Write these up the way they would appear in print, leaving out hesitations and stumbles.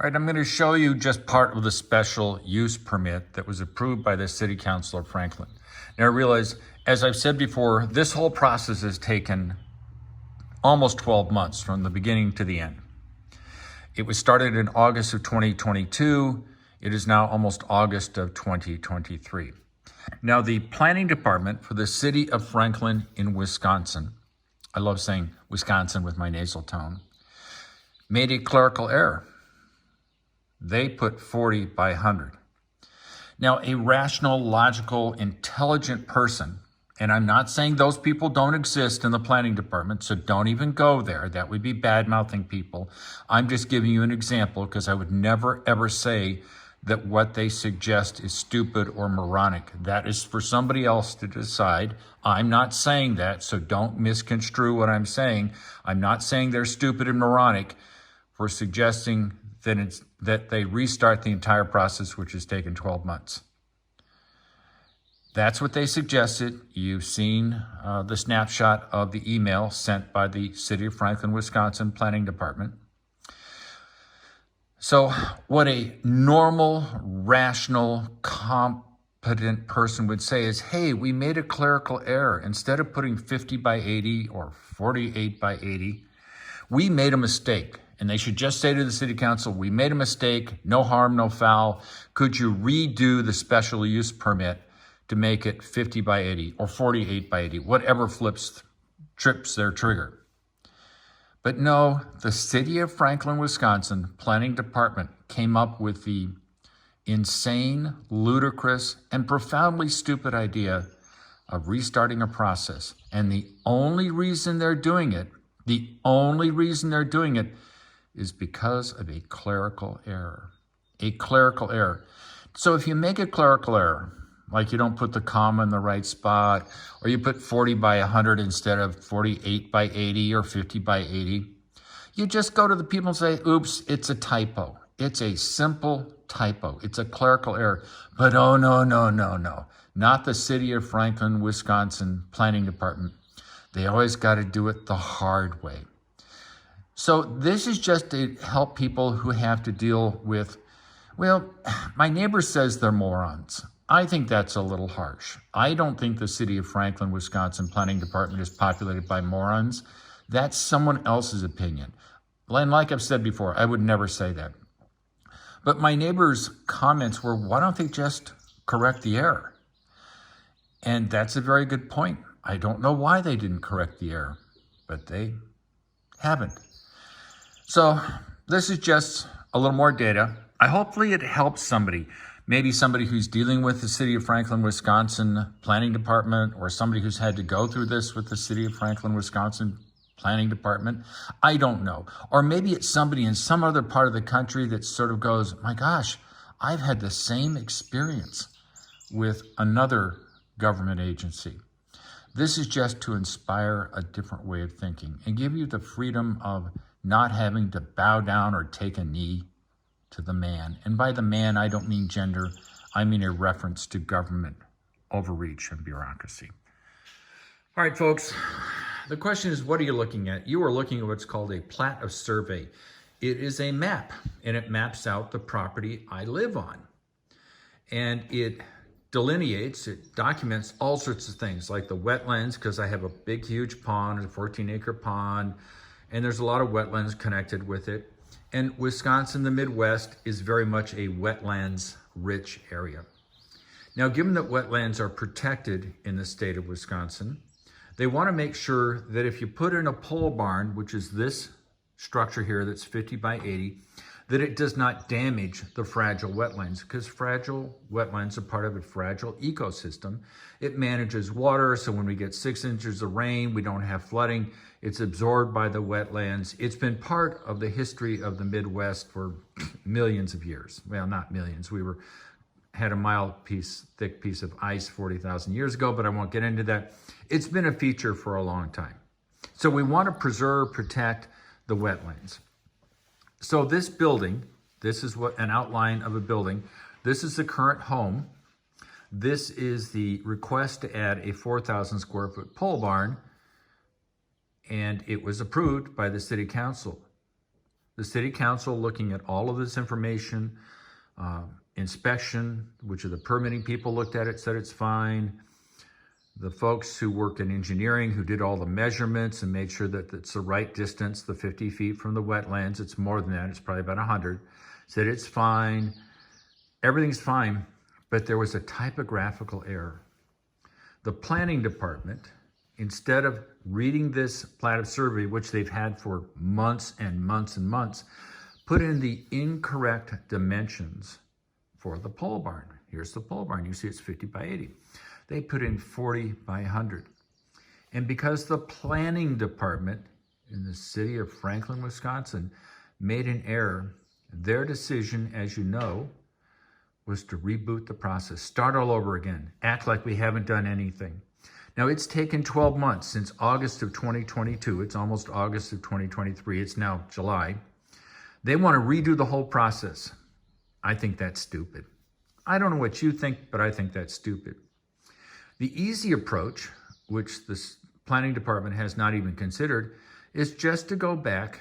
All right, I'm going to show you just part of the special use permit that was approved by the City Council of Franklin. Now I realize, as I've said before, this whole process has taken almost 12 months from the beginning to the end. It was started in August of 2022. It is now almost August of 2023. Now the planning department for the City of Franklin in Wisconsin, I love saying Wisconsin with my nasal tone, made a clerical error. They put 40 by 100. Now, a rational, logical, intelligent person, and I'm not saying those people don't exist in the planning department, so don't even go there. That would be bad-mouthing people. I'm just giving you an example because I would never, ever say that what they suggest is stupid or moronic. That is for somebody else to decide. I'm not saying that, so don't misconstrue what I'm saying. I'm not saying they're stupid and moronic for suggesting that they restart the entire process, which has taken 12 months. That's what they suggested. You've seen the snapshot of the email sent by the City of Franklin, Wisconsin Planning Department. So what a normal, rational, competent person would say is, hey, we made a clerical error. Instead of putting 50 by 80 or 48 by 80, we made a mistake. And they should just say to the City Council, we made a mistake, no harm, no foul. Could you redo the special use permit to make it 50 by 80 or 48 by 80, whatever trips their trigger? But no, the City of Franklin, Wisconsin Planning Department came up with the insane, ludicrous, and profoundly stupid idea of restarting a process. And the only reason they're doing it is because of a clerical error. A clerical error. So if you make a clerical error, like you don't put the comma in the right spot, or you put 40 by 100 instead of 48 by 80 or 50 by 80, you just go to the people and say, oops, it's a typo. It's a simple typo. It's a clerical error. But oh, no. Not the City of Franklin, Wisconsin Planning Department. They always got to do it the hard way. So this is just to help people who have to deal with, well, my neighbor says they're morons. I think that's a little harsh. I don't think the City of Franklin, Wisconsin Planning Department is populated by morons. That's someone else's opinion. And like I've said before, I would never say that. But my neighbor's comments were, why don't they just correct the error? And that's a very good point. I don't know why they didn't correct the error, but they haven't. So this is just a little more data. Hopefully it helps somebody. Maybe somebody who's dealing with the City of Franklin, Wisconsin Planning Department, or somebody who's had to go through this with the City of Franklin, Wisconsin Planning Department. I don't know. Or maybe it's somebody in some other part of the country that sort of goes, my gosh, I've had the same experience with another government agency. This is just to inspire a different way of thinking and give you the freedom of not having to bow down or take a knee to the man. And by the man, I don't mean gender. I mean a reference to government overreach and bureaucracy. All right, folks, the question is, what are you looking at? You are looking at what's called a plat of survey. It is a map, and it maps out the property I live on. And it delineates, it documents all sorts of things like the wetlands, because I have a big, huge pond, a 14-acre pond, and there's a lot of wetlands connected with it. And Wisconsin, the Midwest, is very much a wetlands-rich area. Now, given that wetlands are protected in the state of Wisconsin, they want to make sure that if you put in a pole barn, which is this structure here that's 50 by 80, that it does not damage the fragile wetlands, because fragile wetlands are part of a fragile ecosystem. It manages water, so when we get 6 inches of rain, we don't have flooding. It's absorbed by the wetlands. It's been part of the history of the Midwest for millions of years. Well, not millions. Had a mile thick piece of ice 40,000 years ago, but I won't get into that. It's been a feature for a long time. So we want to preserve, protect the wetlands. So this building, this is what an outline of a building. This is the current home. This is the request to add a 4,000 square foot pole barn, and it was approved by the City Council. The city council, looking at all of this information, inspection, which are the permitting people looked at it, said it's fine. The folks who worked in engineering, who did all the measurements and made sure that it's the right distance, the 50 feet from the wetlands, it's more than that, it's probably about 100, said it's fine. Everything's fine, but there was a typographical error. The planning department, instead of reading this plat of survey, which they've had for months and months and months, put in the incorrect dimensions for the pole barn. Here's the pole barn. You see it's 50 by 80. They put in 40 by 100. And because the planning department in the city of Franklin, Wisconsin, made an error, their decision, as you know, was to reboot the process, start all over again, act like we haven't done anything. Now, it's taken 12 months since August of 2022. It's almost August of 2023. It's now July. They want to redo the whole process. I think that's stupid. I don't know what you think, but I think that's stupid. The easy approach, which the planning department has not even considered, is just to go back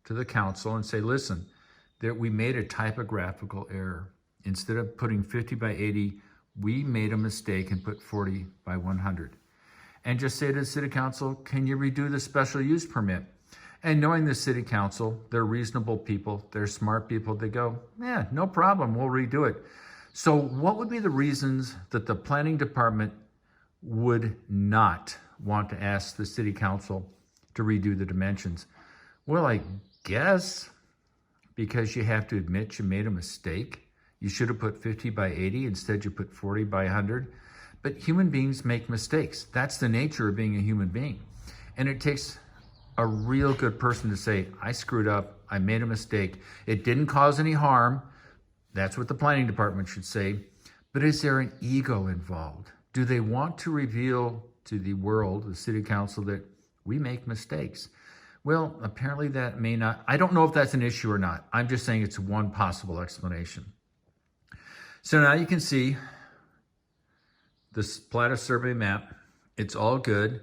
to the council and say, listen, we made a typographical error. Instead of putting 50 by 80, we made a mistake and put 40 by 100. And just say to the city council, can you redo the special use permit? And knowing the city council, they're reasonable people, they're smart people, they go, yeah, no problem, we'll redo it. So what would be the reasons that the planning department would not want to ask the city council to redo the dimensions? Well, I guess because you have to admit you made a mistake. You should have put 50 by 80, instead you put 40 by 100. But human beings make mistakes. That's the nature of being a human being. And it takes a real good person to say, I screwed up, I made a mistake. It didn't cause any harm. That's what the planning department should say. But is there an ego involved? Do they want to reveal to the world, the city council, that we make mistakes? Well, apparently that may not. I don't know if that's an issue or not. I'm just saying it's one possible explanation. So now you can see this plat of survey map. It's all good.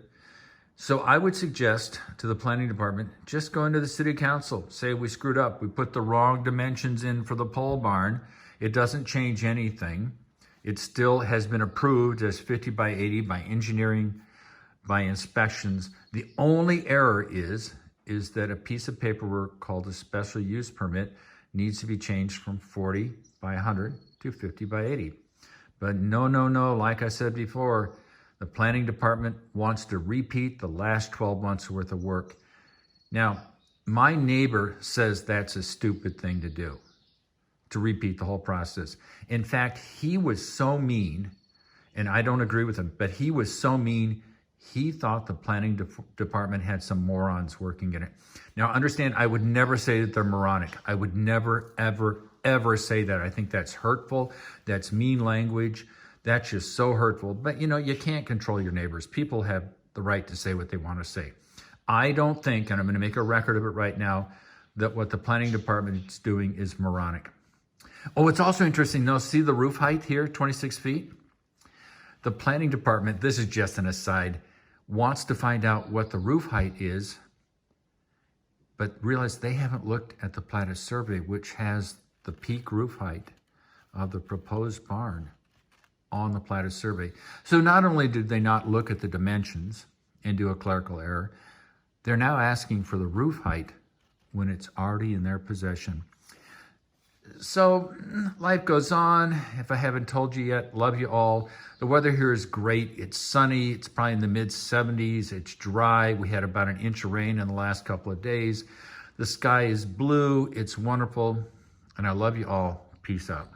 So I would suggest to the planning department, just go into the city council, say we screwed up. We put the wrong dimensions in for the pole barn. It doesn't change anything. It still has been approved as 50 by 80 by engineering, by inspections. The only error is that a piece of paperwork called a special use permit needs to be changed from 40 by 100 to 50 by 80. But no, like I said before, the planning department wants to repeat the last 12 months worth of work. Now, my neighbor says that's a stupid thing to do, to repeat the whole process. In fact, he was so mean, and I don't agree with him, but he was so mean, he thought the planning department had some morons working in it. Now, understand, I would never say that they're moronic. I would never, ever say that. I think that's hurtful. That's mean language. That's just so hurtful. But, you know, you can't control your neighbors. People have the right to say what they want to say. I don't think, and I'm going to make a record of it right now, that what the planning department is doing is moronic. Oh, it's also interesting, though. See the roof height here, 26 feet? The planning department, this is just an aside, wants to find out what the roof height is, but realize they haven't looked at the plat of survey, which has the peak roof height of the proposed barn on the plat of survey. So not only did they not look at the dimensions and do a clerical error, they're now asking for the roof height when it's already in their possession. So life goes on. If I haven't told you yet, love you all. The weather here is great. It's sunny. It's probably in the mid 70s. It's dry. We had about an inch of rain in the last couple of days. The sky is blue. It's wonderful. And I love you all. Peace out.